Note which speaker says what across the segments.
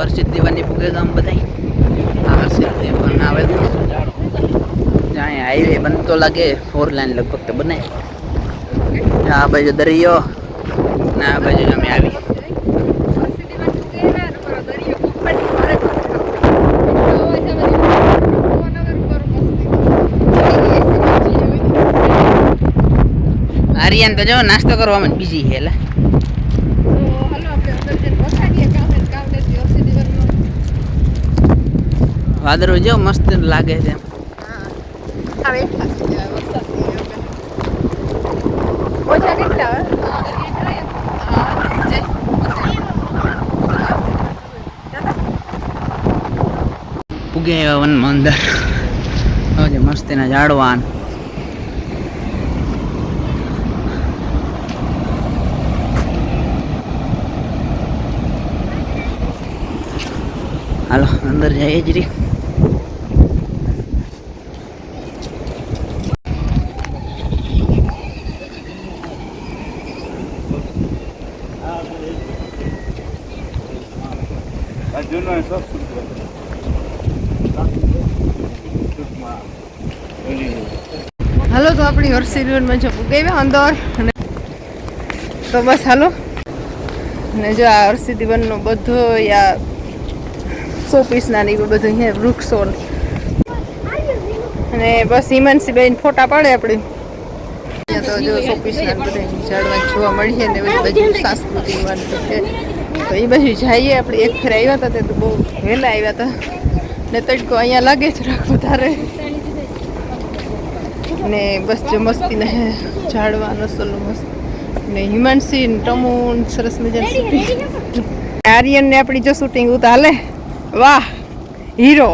Speaker 1: હર્ષિત દીવાની પૂગે ગામ બધાય હર્ષિત દીવાન આવે તો જ્યાં હાઈવે બનતો લાગે 4 લાઈન લગભગ તો બને આ બાજુ દરિયો ને આ બાજુ અમે આવી આર્યન તો જો નાસ્તો કરવામાં બીજી છે એટલે વાદળો જો મસ્ત લાગે છે ઉગે વનમાં અંદર હવે મસ્તીના ઝાડવાન હાલો અંદર જઈએ જ રી
Speaker 2: હાલો તો આપણી હર્ષિદવનમાં જો ગઈ અંદર તો બસ હાલો ને જો આ હર્ષિદવનનો બધો યા શોપીસના ને બધું અહીંયા વૃક્ષો અને બસ હિમાંશી બેન ફોટા પાડે આપણે અહીંયા તો જો શોપીસના બધા ઝાડવા જોવા મળીએ ને બધી બાજુ સાંસ્કૃતિક વાત છે તો એ બાજુ જઈએ આપણે એક ફેર આવ્યા હતા તે તો બહુ વહેલા આવ્યા હતા ને તડકો અહીંયા લાગે જ રાખ વધારે ને બસ જો મસ્તી ને ઝાડવા નસલો મસ્ત ને હિમાંશી ટમુ સરસ મજાની શૂટિંગ આર્યન ને આપણી જો શૂટિંગ ઉતા હાલે વાહ હીરો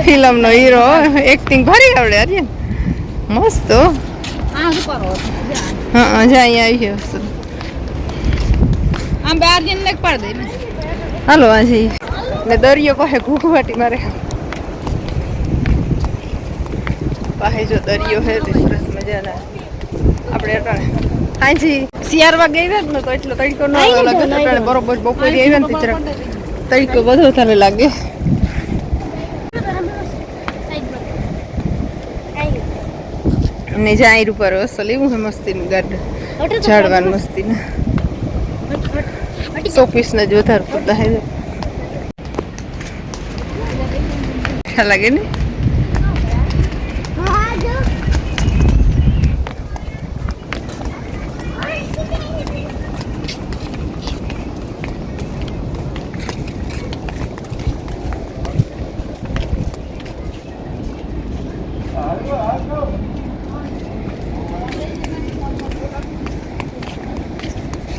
Speaker 2: ફિલ્મનો હીરો એક્ટિંગ ભારી આવડે આર્યન મસ્ત હા જા અહીંયા આવી છે આમ આર્યન ને પાડ દે હાલો આજે ને દરિયો પાસે ઘૂઘવાટી મારે પાસે જો દરિયો હે તે સરસ મજાના આપણે અટાણે હાજી શિયાળમાં ગઈ ને તો એટલો તડકો ન લાગે અટાણે બરોબર બપોરે આવ્યા ને જરાક તડકો બધો થાલે લાગે ને જાહેર ઉપર અસલ એવું હે મસ્તીનું ગાર્ડન ઝાડવાનું મસ્તીના શોપીસના જ વધારે પડતા હે લાગે ને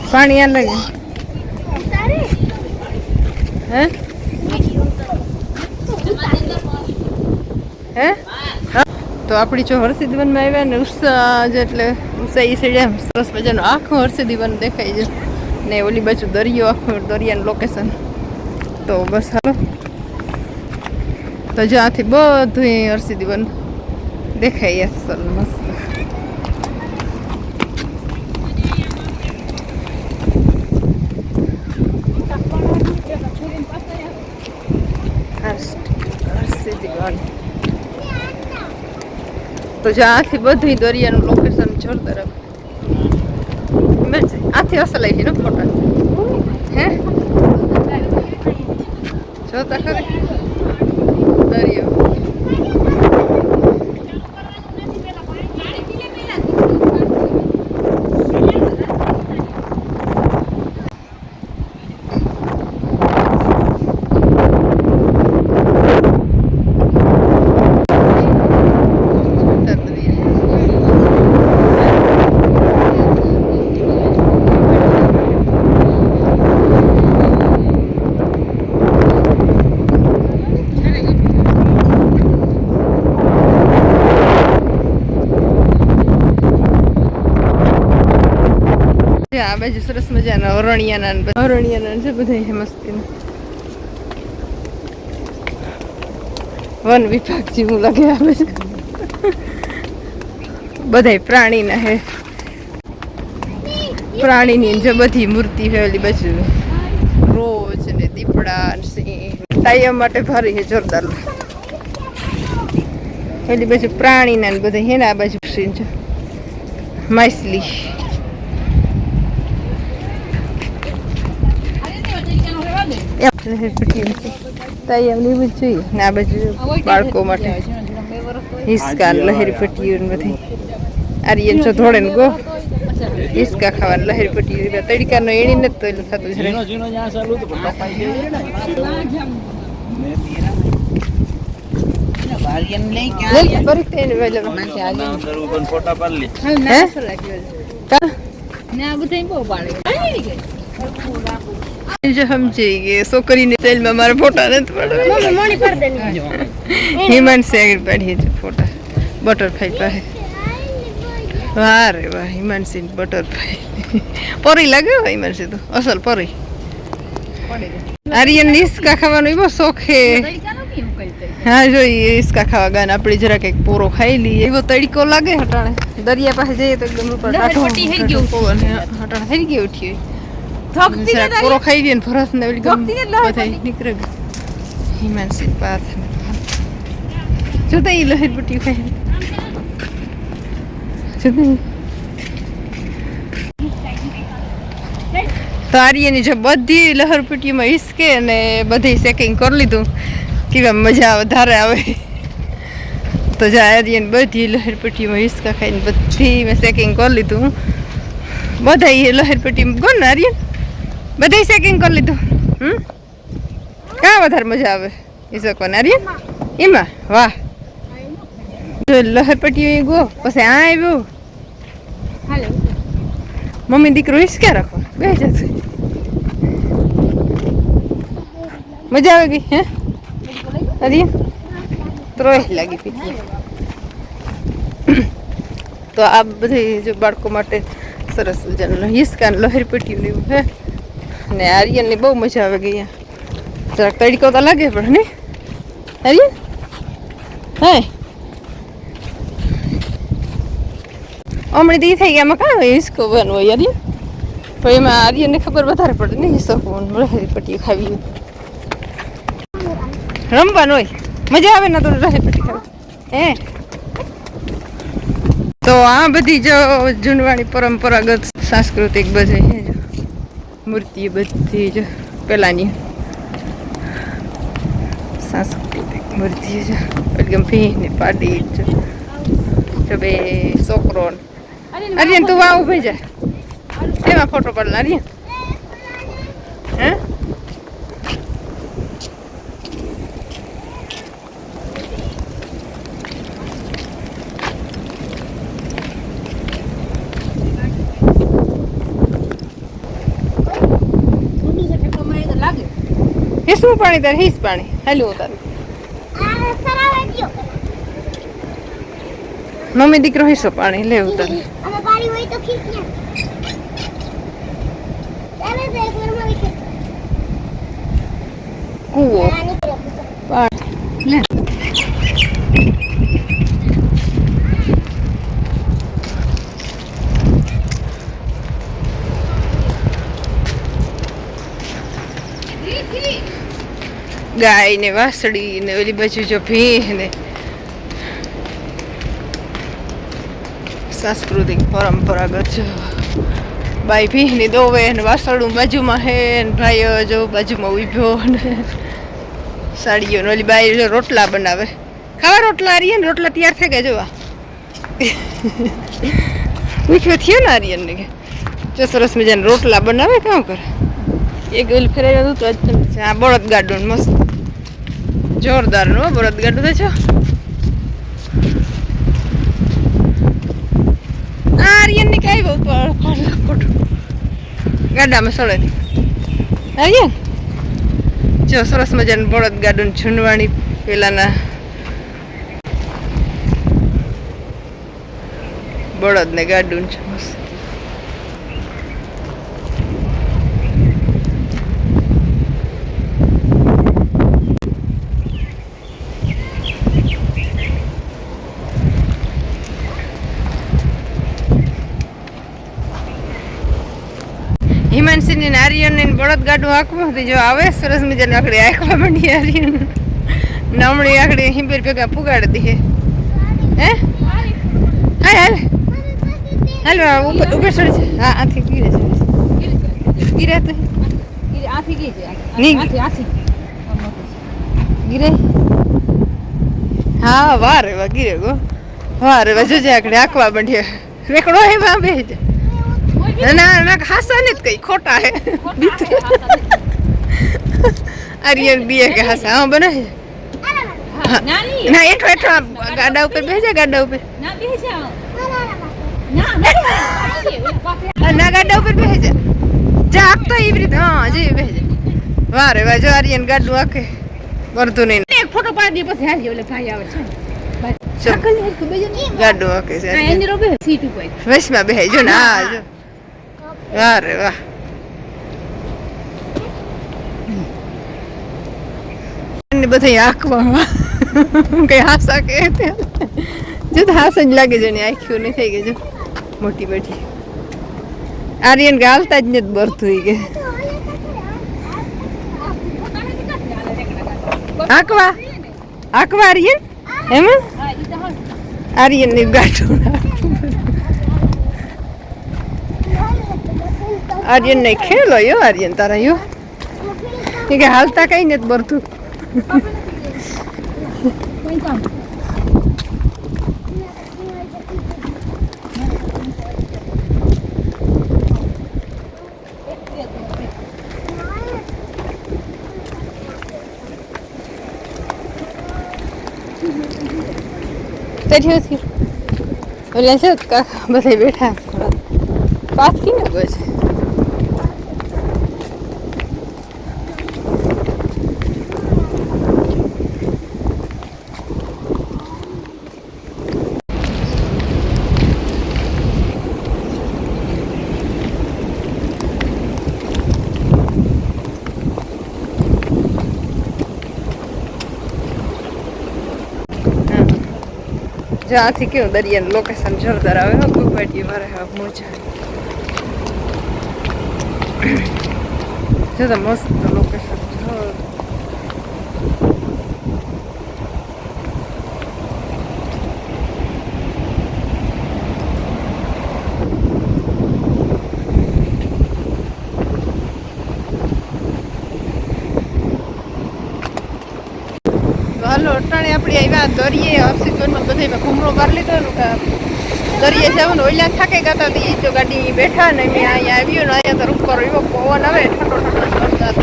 Speaker 2: પાણી આ લાગે હે હે તો આપણી જો હર્ષિદવનમાં આવ્યા ને ઉત્સાહ એટલે ઉત્સાહ એ સાઈડ એમ સરસ મજાનો આખું હર્ષિદવન દેખાય છે ને ઓલી બાજુ દરિયો આખું દરિયાનું લોકેશન તો બસ હાલો તો જ્યાંથી બધું હર્ષિદવન દેખાય અસલ મસ્ત તો જ્યાંથી બધું દરિયાનું લોકેશન જોર તરફ આથી અસલ આવી છે ને ફોટા હે જોતા ખરી દરિયો આ બાજુ સરસ મજાના હરણિયાના છે બધા મસ્તીના વન વિભાગ જેવું લાગે આવે છે બધા પ્રાણીના હે પ્રાણીની જે બધી મૂર્તિ હોય ઓલી બાજુ રોજ ને દીપડા ને સિંહ ટાઈમ માટે ભારી છે જોરદાર. પેલી બાજુ પ્રાણી ના બધા હે ને આ બાજુ સીન છે માછલી. ટાઈમ લેવું જ જોઈએ ને આ બાજુ બાળકો માટે હિસકા લહેરી પટ્ટીઓ ને બધી. આર્યન છો ધોળે ને ગો હિસકા ખાવાનું લહેરી પટ્ટી તડકા નો એણી નથી તો એટલે થતું સમજી ગઈ છોકરીની સેલમાં મારા ફોટા નથી પડવા. હિમાંશી આગળ પાડીએ છે ફોટા બટરફ્લાય પાસે. વાહ રે વાહ હિમાંશી બટરફ્લાય પરી લાગે હિમાંશી તો અસલ પરી. આર્યન હિસકા ખાવાનો એવો શોખ છે. હા જોઈએ હિસકા ખાવા ગાને આપણે જરા કંઈક પોરો ખાઈ લઈએ. એવો તડકો લાગે હટાણે દરિયા પાસે જઈએ તો એકદમ ઉપર હટાણે થઈ ગયું ઉઠ્યું પોરો ખાઈ દઈએ ને ફરસ ને બધા નીકળે. હિમાંશી પાથ જોતા એ લહેર પટ્ટી ખાઈ તો આર્યની જો બધી લહરપટ્ટીમાં હિસકે અને બધી સેકિંગ કરી લીધું કેવા મજા વધારે આવે. તો જો આર્યન બધી લહેરપટ્ટીમાં હિસકા ખાઈને બધી મેં સેકિંગ કરી લીધું. બધા એ લહેરપટ્ટીમાં ગો ને આર્યન બધા સેકિંગ કરી લીધું. ક્યાં વધારે મજા આવે હિસકવાને આર્યન એમાં? વાહ લહેરપટ્ટી ગો પછી આ આવ્યું. મમ્મી દીકરો હિસકા રાખો બે જશે. મજા આવે ગઈ હે અરે ત્રોય લાગી પીતી. તો આ બધી જો બાળકો માટે સરસ મજાનું હિસકા લહેર પટ્યું ને એવું હે ને આર્યનને બહુ મજા આવે ગઈ. જરાક તડકો તો લાગે પણ ને આર્યન હે હમણાં દી થઈ ગયા એમાં કાં હોય હિસકો બનવો હોય આર્યન પણ એમાં આર્યનને ખબર વધારે પડે ને હિસકો લહેરી પટ્ટી ખાવી રમવાનું હોય મજા આવે ને તો લહેરી પટ્ટી ખાવી હે. તો આ બધી જો જૂનવાણી પરંપરાગત સાંસ્કૃતિક બધી મૂર્તિ બધી જો પેલાની સાંસ્કૃતિક મૂર્તિ છે એકદમ ભીને પાડી જો બે છોકરો. આર્યન તું વાવ ઉભી જા એમાં ફોટો પાડલા આર્યન હે. શું પાણી તારે હિસ પાણી હાલ્યું તારું મમ્મી દીકરો હિસ્સો પાણી લેવું તારે કૂવો લે ગાય ને વાસળી ને ઓલી બાજુ જો ભીહ ને સાંસ્કૃતિક પરંપરાગત છે. બાઈ ભીહ ની દોવે ને વાસળું બાજુમાં હે ને ભાઈઓ જો બાજુમાં ઉભ્યો ને સાડીઓ ને ઓલી બાઈ જો રોટલા બનાવે. ખાવા રોટલા આર્યન રોટલા તૈયાર થઈ ગયા જોવા ઉઠ્યો થયો ને આર્યન ને જો સરસ મજાને રોટલા બનાવે કામ કરે. એક ઓલી ફેરાવ્યું હતું તો આ બળદ ગાડું મસ્ત જોરદાર નું બળદ ગાડું તો છો. આર્યન ને કઈ બહુ ખોટું ગાડામાં સડે ને આર્યન જો સરસ મજાનું બળદ ગાડું છૂનવાણી પેલાના બળદ ને ગાડું છે મસ્ત. હિમાંશી ને આર્યન ને બળદ ગાડું આંકવા હતી જો આવે સરસ મજાની આકડી આંકવા માંડી આર્યન નમણી આકડી હિંબેર ભેગા પુગાડી દી હે હાલ હાલ હાલ ઉપર ચડી છે હા આથી ગીરે છે ગીરે તો
Speaker 3: આથી ગઈ છે
Speaker 2: નહીં
Speaker 3: આથી
Speaker 2: ગીરે હા વારે વા ગીરે ગો વારે વા જોજે આકડી આંકવા માંડી રેકડો હે માં બે ના ના હાસા ને કઈ ખોટા હે આર્યન બીએ કે હાસા હા બને ના એઠો એઠો ગાડા ઉપર બેસે ગાડા ઉપર
Speaker 3: ના બેસી જાઓ
Speaker 2: ના ગાડા ઉપર બેસે જા આપ તો એવી રીતે હા જી બેસે વારે વા જો આર્યન ગાડું આકે વર્તું નહીં
Speaker 3: એક ફોટો પાડી દે પછી હાજી ઓલે ભાઈ આવે છે
Speaker 2: ચલ
Speaker 3: કલ હે કે બેજો
Speaker 2: ગાડું આકે છે
Speaker 3: આ એની રોબે સીટ ઉપર
Speaker 2: વસમાં બેહે જો ને હા જો વારે વાહ ને બધા આંખમાં કઈ હાસા કે જો તો હાસ જ લાગે છે ને આંખ્યું નહીં થઈ ગઈ જો મોટી બેઠી આર્યન ગાલતા જ નથી બરતું કે આંકવા આંકવા આર્યન એમાં આર્યન ની ગાંઠું આર્યન ને ખેલો યો આર્યન તારા યો કે હાલતા કઈ નથી બરતું
Speaker 3: કોઈ કામ
Speaker 2: ચડ્યો થી ઓલા છે બધા બેઠા પાછી ને બસ જ્યાંથી કેવું દરિયાનું લોકેશન જોરદાર આવે હો ગુવાહાટી મારે હા મોજા જો તો મસ્ત લોકેશન હાલો અટાણે આપણે આવ્યા દરિયે ઓક્સિજનમાં બધા ઘૂમરો મારી લીધો દરિયે જવાનું ઓલા થાકે ગયા હતા તો ગાડી બેઠા ને મેં અહીંયા આવ્યું ને અહીંયા તો ઉપર એવો પવન આવે ઠંડો ઠંડો વરસાદ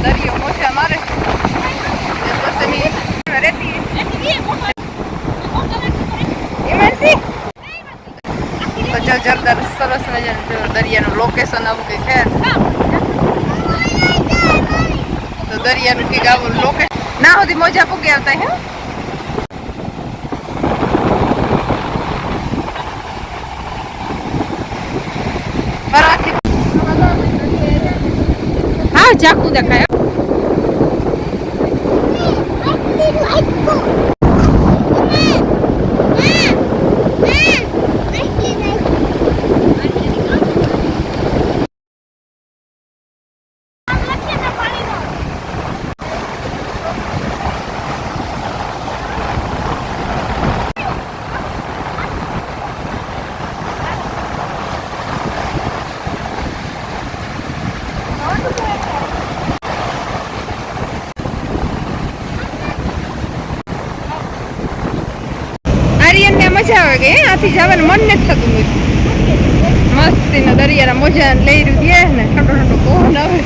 Speaker 2: દરિયો મોજા મારે પછી રેતી તો જરદાર સરસ મજાનું દરિયાનું લોકેશન આવું કંઈ છે તો દરિયાનું કંઈક આવું લોકેશન ના સુધી મોજા પૂગી આવતા હે
Speaker 3: હા ચાકુ દેખાય
Speaker 2: આર્યનને મજા આવે કે આથી જવાનું મન નથી થતું મસ્તીના દરિયાના મોજા લઈ રહ્યું દે ને ઠંડો ઠંડો પવન આવે